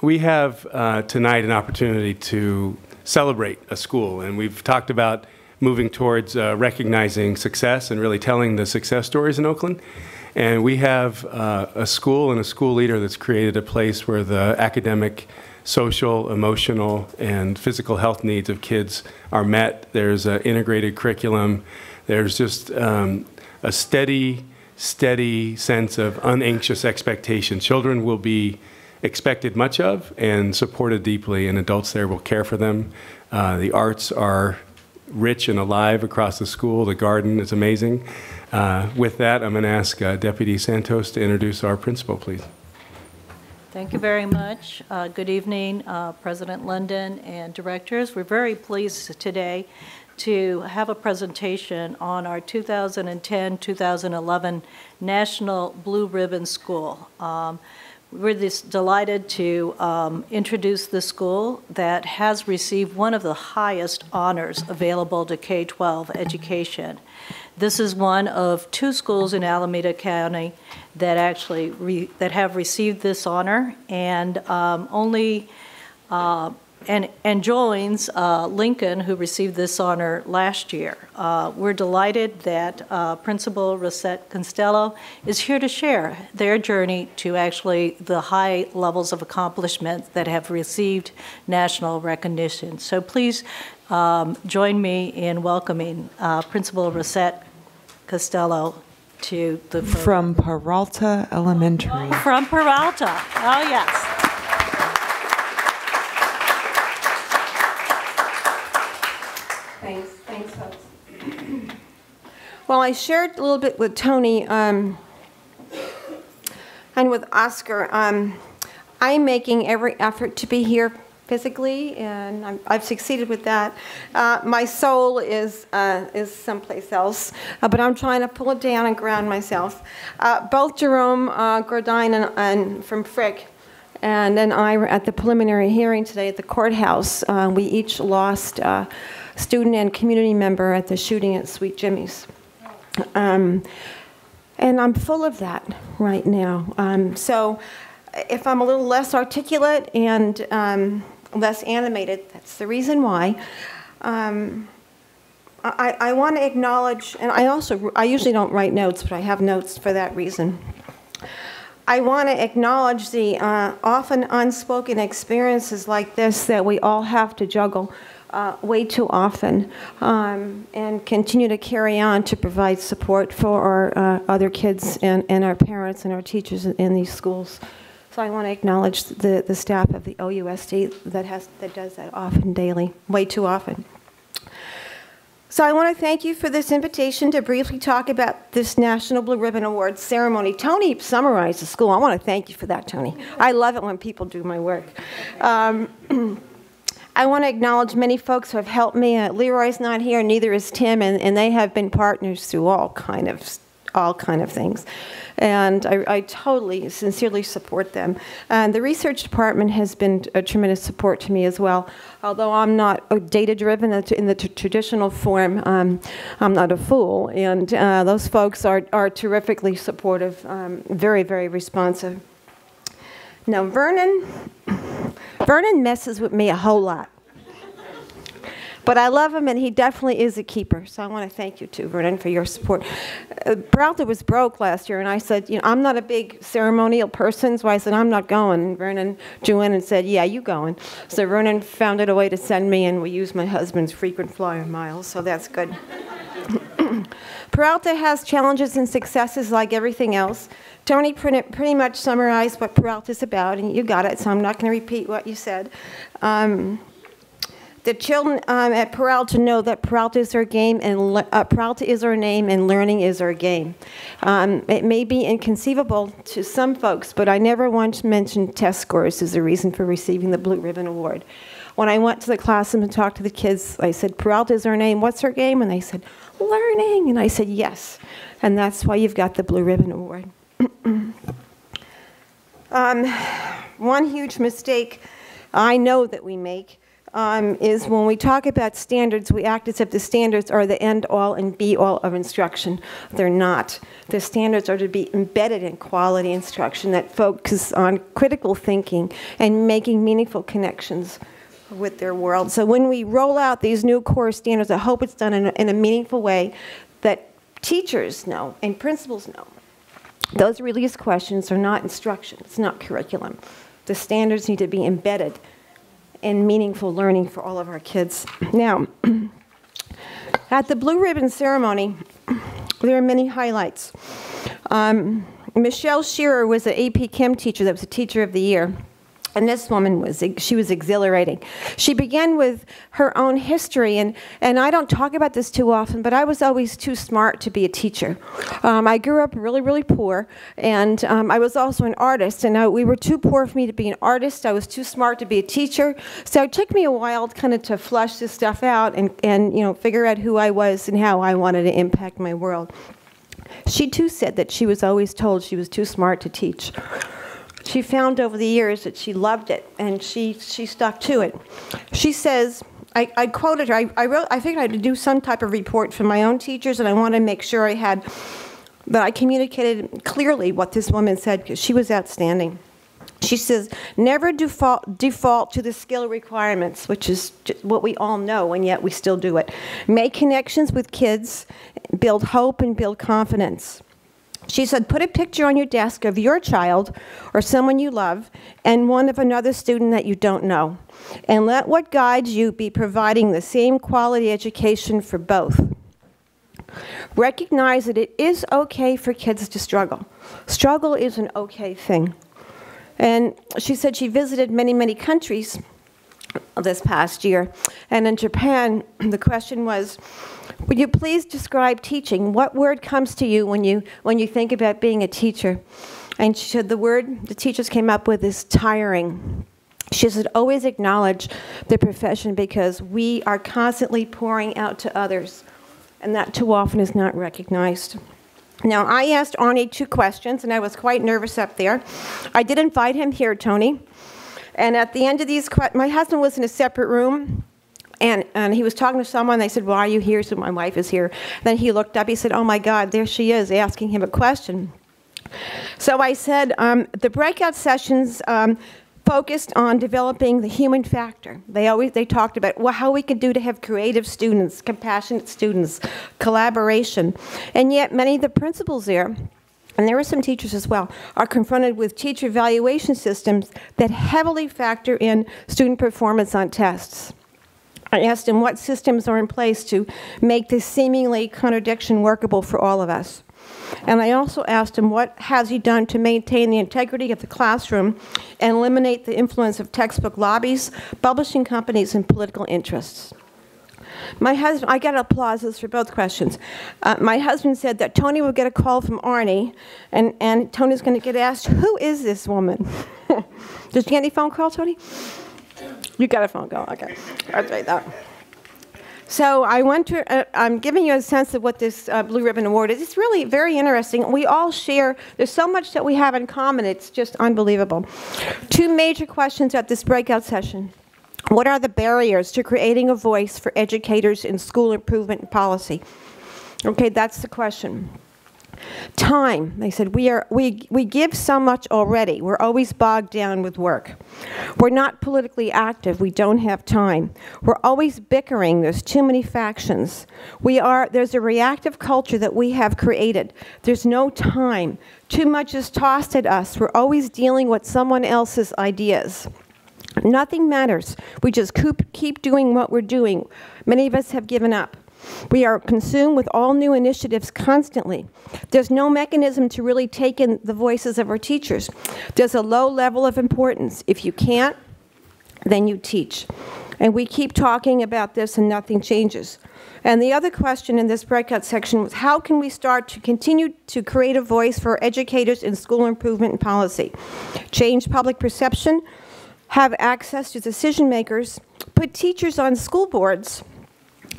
We have tonight an opportunity to celebrate a school, and we've talked about moving towards recognizing success and really telling the success stories in Oakland. And we have a school and a school leader that's created a place where the academic, social, emotional, and physical health needs of kids are met. There's an integrated curriculum. There's just a steady sense of unanxious expectation. Children will be expected much of and supported deeply, and adults there will care for them. The arts are rich and alive across the school. The garden is amazing. With that, I'm going to ask Deputy Santos to introduce our principal, please. Thank you very much. Good evening, President London and directors. We're very pleased today to have a presentation on our 2010-2011 National Blue Ribbon School. We're just delighted to introduce the school that has received one of the highest honors available to K-12 education. This is one of two schools in Alameda County that actually have received this honor, and and joins Lincoln, who received this honor last year. We're delighted that Principal Rosette Costello is here to share their journey to actually the high levels of accomplishment that have received national recognition. So please join me in welcoming Principal Rosette Costello to the program. From Peralta Elementary. From Peralta, oh yes. Thanks, folks. Well, I shared a little bit with Tony and with Oscar. I'm making every effort to be here physically, and I've succeeded with that. My soul is someplace else, but I'm trying to pull it down and ground myself. Both Jerome Gordine and from Frick and then I were at the preliminary hearing today at the courthouse. We each lost student and community member at the shooting at Sweet Jimmy's. And I'm full of that right now. So if I'm a little less articulate and less animated, that's the reason why. I want to acknowledge, and I usually don't write notes, but I have notes for that reason. I want to acknowledge the often unspoken experiences like this that we all have to juggle way too often, and continue to carry on to provide support for our other kids and our parents and our teachers in these schools. So I want to acknowledge the staff of the OUSD that does that often, daily, way too often. So I want to thank you for this invitation to briefly talk about this National Blue Ribbon Awards ceremony. Tony summarized the school. I want to thank you for that, Tony. I love it when people do my work. I want to acknowledge many folks who have helped me. Leroy's not here, neither is Tim, and they have been partners through all kind of things. And I totally, sincerely support them. And the research department has been a tremendous support to me as well. Although I'm not data-driven in the traditional form, I'm not a fool. And those folks are terrifically supportive, very, very responsive. Now, Vernon messes with me a whole lot. But I love him, and he definitely is a keeper. So I want to thank you, too, Vernon, for your support. Peralta was broke last year, and I said, I'm not a big ceremonial person, so I said, I'm not going. And Vernon drew in and said, yeah, you going. So Vernon found a way to send me, and we used my husband's frequent flyer miles, so that's good. Peralta has challenges and successes like everything else. Tony pretty much summarized what Peralta's about, and you got it, so I'm not going to repeat what you said. The children at Peralta know that Peralta is our game, and Peralta is our name, and learning is our game. It may be inconceivable to some folks, but I never once mentioned test scores as a reason for receiving the Blue Ribbon Award. When I went to the classroom and talked to the kids, I said, Peralta is our name, what's our game? And they said, learning. And I said, yes. And that's why you've got the Blue Ribbon Award. One huge mistake I know that we make is when we talk about standards, we act as if the standards are the end-all and be-all of instruction. They're not. The standards are to be embedded in quality instruction that focus on critical thinking and making meaningful connections with their world. So when we roll out these new core standards, I hope it's done in a meaningful way that teachers know and principals know. Those release questions are not instruction. It's not curriculum. The standards need to be embedded in meaningful learning for all of our kids. Now, at the Blue Ribbon Ceremony, there are many highlights. Michelle Shearer was an AP Chem teacher that was a Teacher of the Year. And this woman was exhilarating. She began with her own history, and I don't talk about this too often, but I was always too smart to be a teacher. I grew up really, really poor, and I was also an artist, and we were too poor for me to be an artist. I was too smart to be a teacher. So it took me a while kind of to flush this stuff out and you know, figure out who I was and how I wanted to impact my world. She too said that she was always told she was too smart to teach. She found over the years that she loved it, and she stuck to it. She says, I quoted her, I figured I had to do some type of report for my own teachers, and I wanted to make sure that I communicated clearly what this woman said, because she was outstanding. She says, never default to the skill requirements, which is what we all know, and yet we still do it. Make connections with kids, build hope, and build confidence. She said, put a picture on your desk of your child or someone you love and one of another student that you don't know. And let what guides you be providing the same quality education for both. Recognize that it is okay for kids to struggle. Struggle is an okay thing. And she said she visited many, many countries this past year. And in Japan, the question was, would you please describe teaching? What word comes to you when you think about being a teacher? And she said the word the teachers came up with is tiring. She said always acknowledge the profession because we are constantly pouring out to others, and that too often is not recognized. Now, I asked Arnie 2 questions, and I was quite nervous up there. I did invite him here, Tony. And at the end of these questions, my husband was in a separate room, and he was talking to someone. They said, why are you here? So my wife is here. Then he looked up. He said, oh, my God, there she is, asking him a question. So I said, the breakout sessions focused on developing the human factor. They talked about how we could do to have creative students, compassionate students, collaboration. And yet many of the principals there, and there were some teachers as well, are confronted with teacher evaluation systems that heavily factor in student performance on tests. I asked him what systems are in place to make this seemingly contradiction workable for all of us. And I also asked him what has he done to maintain the integrity of the classroom and eliminate the influence of textbook lobbies, publishing companies, and political interests. My husband, I got applauses for both questions. My husband said that Tony would get a call from Arnie, and Tony's going to get asked, who is this woman? Did you get any phone call, Tony? You got a phone call, okay. I'll take that. So I want to, I'm giving you a sense of what this Blue Ribbon Award is. It's really very interesting. We all share, there's so much that we have in common, it's just unbelievable. 2 major questions at this breakout session. What are the barriers to creating a voice for educators in school improvement and policy? Okay, that's the question. Time, they said, we give so much already. We're always bogged down with work. We're not politically active. We don't have time. We're always bickering. There's too many factions. There's a reactive culture that we have created. There's no time. Too much is tossed at us. We're always dealing with someone else's ideas. Nothing matters. We just keep doing what we're doing. Many of us have given up. We are consumed with all new initiatives constantly. There's no mechanism to really take in the voices of our teachers. There's a low level of importance. If you can't, then you teach. And we keep talking about this and nothing changes. And the other question in this breakout section was, how can we start to continue to create a voice for educators in school improvement and policy? Change public perception, have access to decision makers, put teachers on school boards,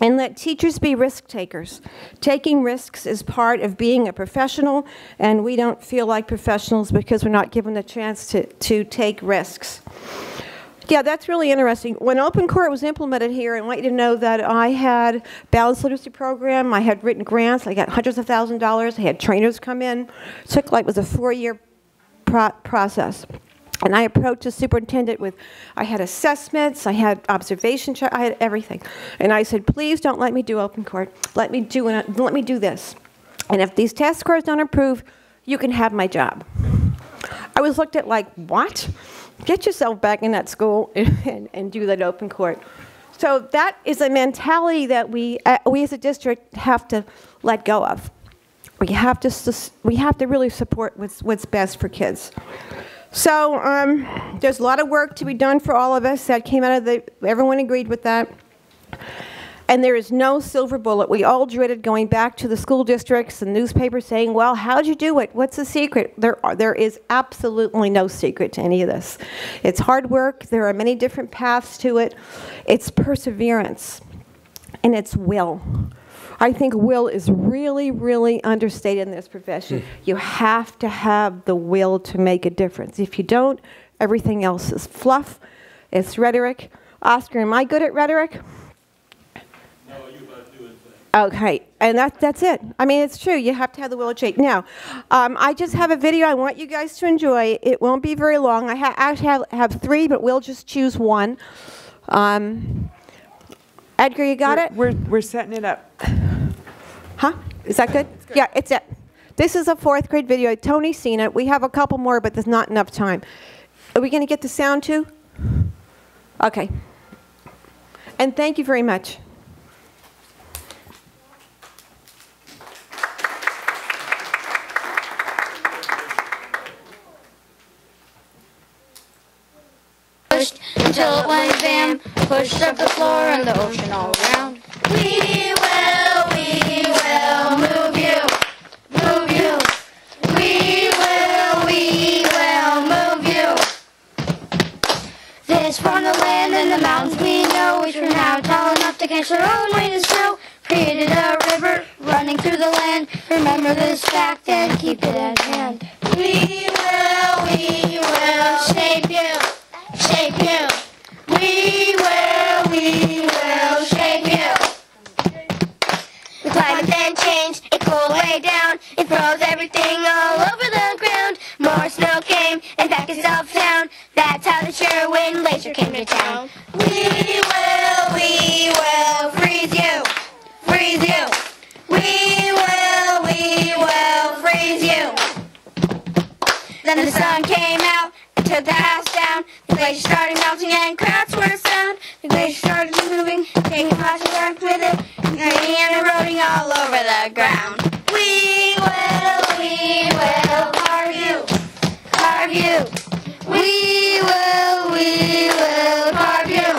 and let teachers be risk takers. Taking risks is part of being a professional, and we don't feel like professionals because we're not given the chance to take risks. Yeah, that's really interesting. When Open Court was implemented here, I want you to know that I had balanced literacy program. I had written grants. I got hundreds of thousands of dollars. I had trainers come in. It was a 4-year process. And I approached the superintendent with, I had assessments, I had observation charts, I had everything. And I said, please don't let me do Open Court. Let me do this. And if these test scores don't improve, you can have my job. I was looked at like, what? Get yourself back in that school and do that Open Court. So that is a mentality that we as a district have to let go of. We have to really support what's best for kids. So there's a lot of work to be done for all of us. That came out of everyone agreed with that. And there is no silver bullet. We all dreaded going back to the school districts and newspapers saying, well, how'd you do it? What's the secret? There is absolutely no secret to any of this. It's hard work. There are many different paths to it. It's perseverance. And it's will. I think will is really, really understated in this profession. You have to have the will to make a difference. If you don't, everything else is fluff. It's rhetoric. Oscar, am I good at rhetoric? No, you're about doing things. Okay, and that's it. I mean, it's true. You have to have the will to change. Now, I just have a video I want you guys to enjoy. It won't be very long. I actually have 3, but we'll just choose 1. Edgar, you got it? We're setting it up. Huh? Is that good? Yeah, it's it. This is a 4th grade video. Tony's seen it. We have a couple more, but there's not enough time. Are we going to get the sound too? Okay. And thank you very much. Pushed until it went bam, pushed up the floor and the ocean all around. We will move you, move you. We will move you. This from the land and the mountains we know, which are now tall enough to catch their own weight of snow. Created a river running through the land. Remember this fact and keep it at hand. We will shape you. Shape you. We will shape you. The climate then changed, it cooled way down. It froze everything all over the ground. More snow came and packed itself down. That's how the Sherwin Glacier came to town. We will freeze you. Freeze you. We will freeze you. Then the sun came out. Took the house down, the glacier started melting and crowds were sound. The glacier started moving, taking lots of work with it, and eroding all over the ground. We will carve you, carve you. We will carve you.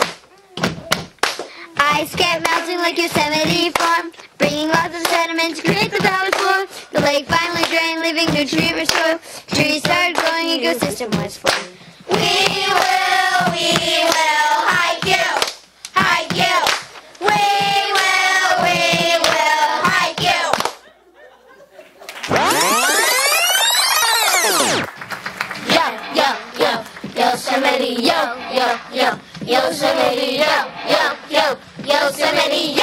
Ice kept melting like Yosemite Farm, bringing lots of sediment to create the valley floor. The lake finally drained, leaving nutrient-rich soil. Trees started growing, ecosystem was formed. We will hike you, hike you. We will hike you. Yo, Yosemite, yo, Yosemite, yo, Yosemite,